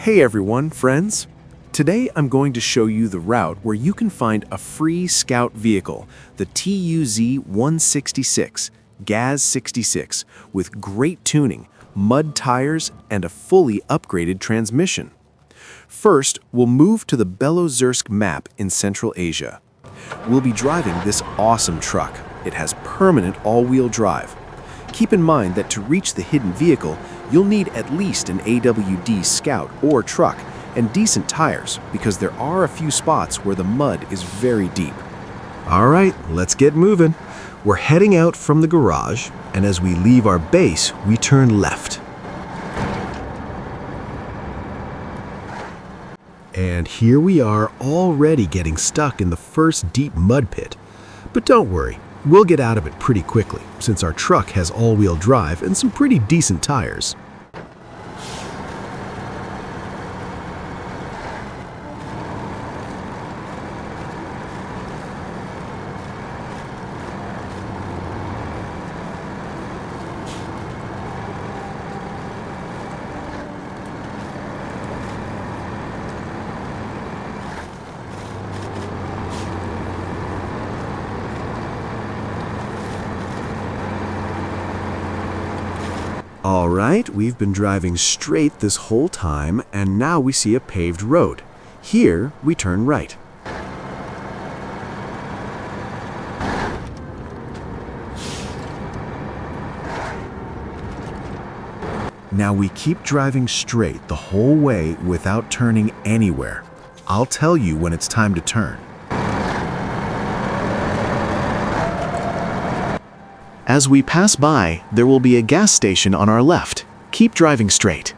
Hey everyone, friends! Today I'm going to show you the route where you can find a free Scout vehicle, the TUZ166, GAZ 66, with great tuning, mud tires, and a fully upgraded transmission. First, we'll move to the Belozersk map in Central Asia. We'll be driving this awesome truck. It has permanent all-wheel drive. Keep in mind that to reach the hidden vehicle, you'll need at least an AWD Scout or truck and decent tires because there are a few spots where the mud is very deep. All right, let's get moving. We're heading out from the garage, and as we leave our base, we turn left. And here we are already getting stuck in the first deep mud pit. But don't worry, we'll get out of it pretty quickly since our truck has all-wheel drive and some pretty decent tires. All right, we've been driving straight this whole time, and now we see a paved road. Here, we turn right. Now we keep driving straight the whole way without turning anywhere. I'll tell you when it's time to turn. As we pass by, there will be a gas station on our left. Keep driving straight.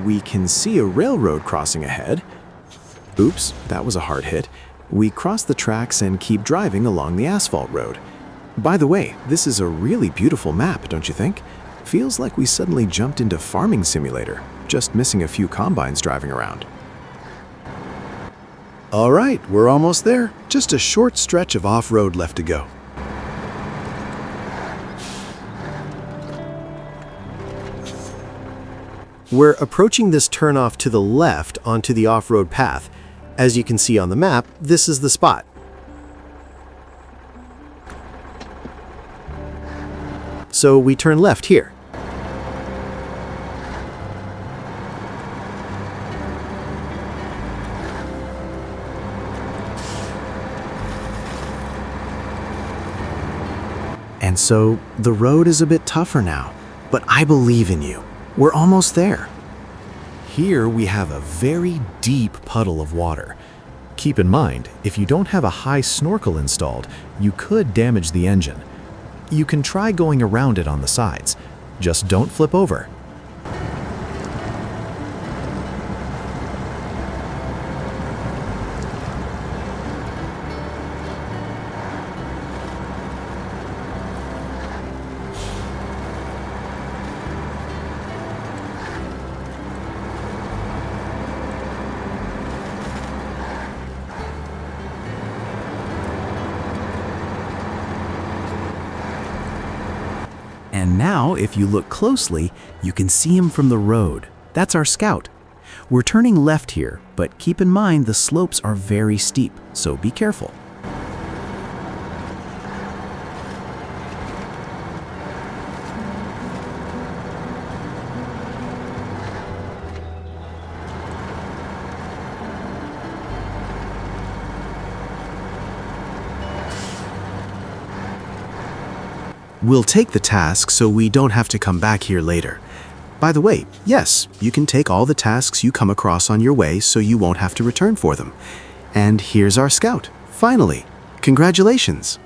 We can see a railroad crossing ahead. Oops, that was a hard hit. We cross the tracks and keep driving along the asphalt road. By the way, this is a really beautiful map, don't you think? Feels like we suddenly jumped into Farming Simulator, just missing a few combines driving around. All right, we're almost there. Just a short stretch of off-road left to go. We're approaching this turnoff to the left onto the off-road path. As you can see on the map, this is the spot. So we turn left here. And so the road is a bit tougher now, but I believe in you. We're almost there. Here we have a very deep puddle of water. Keep in mind, if you don't have a high snorkel installed, you could damage the engine. You can try going around it on the sides. Just don't flip over. And now, if you look closely, you can see him from the road. That's our Scout. We're turning left here, but keep in mind the slopes are very steep, so be careful. We'll take the task so we don't have to come back here later. By the way, yes, you can take all the tasks you come across on your way so you won't have to return for them. And here's our scout, finally. Congratulations!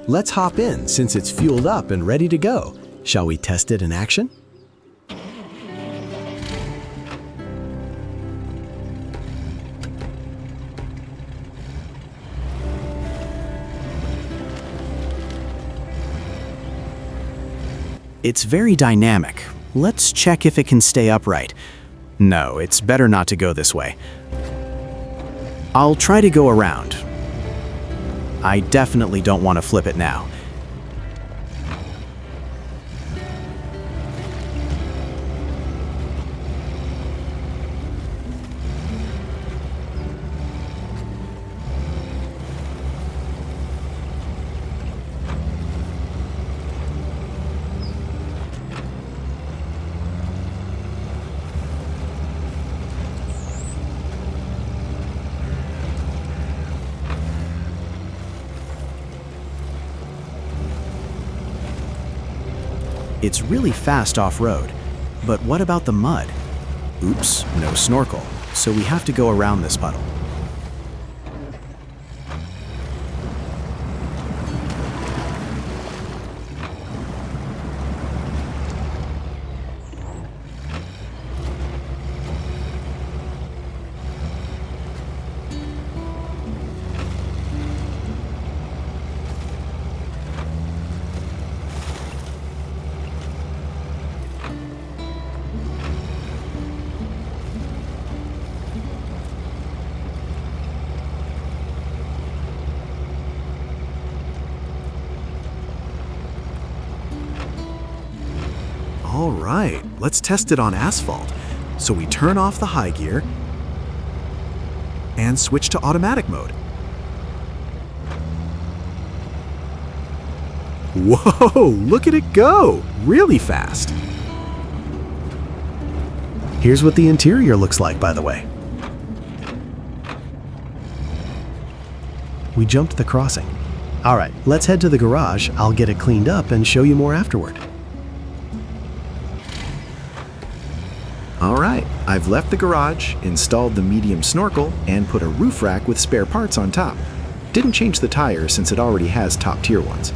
Let's hop in since it's fueled up and ready to go. Shall we test it in action? It's very dynamic. Let's check if it can stay upright. No, it's better not to go this way. I'll try to go around. I definitely don't want to flip it now. It's really fast off-road, but what about the mud? Oops, no snorkel, so we have to go around this puddle. All right, let's test it on asphalt. So we turn off the high gear and switch to automatic mode. Whoa, look at it go! Really fast. Here's what the interior looks like, by the way. We jumped the crossing. All right, let's head to the garage. I'll get it cleaned up and show you more afterward. All right, I've left the garage, installed the medium snorkel, and put a roof rack with spare parts on top. Didn't change the tires since it already has top tier ones.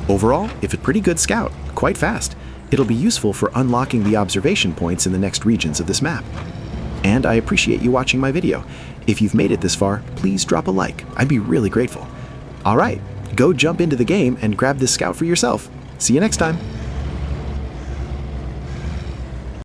Overall, it's a pretty good Scout, quite fast. It'll be useful for unlocking the observation points in the next regions of this map. And I appreciate you watching my video. If you've made it this far, please drop a like. I'd be really grateful. All right, go jump into the game and grab this Scout for yourself. See you next time.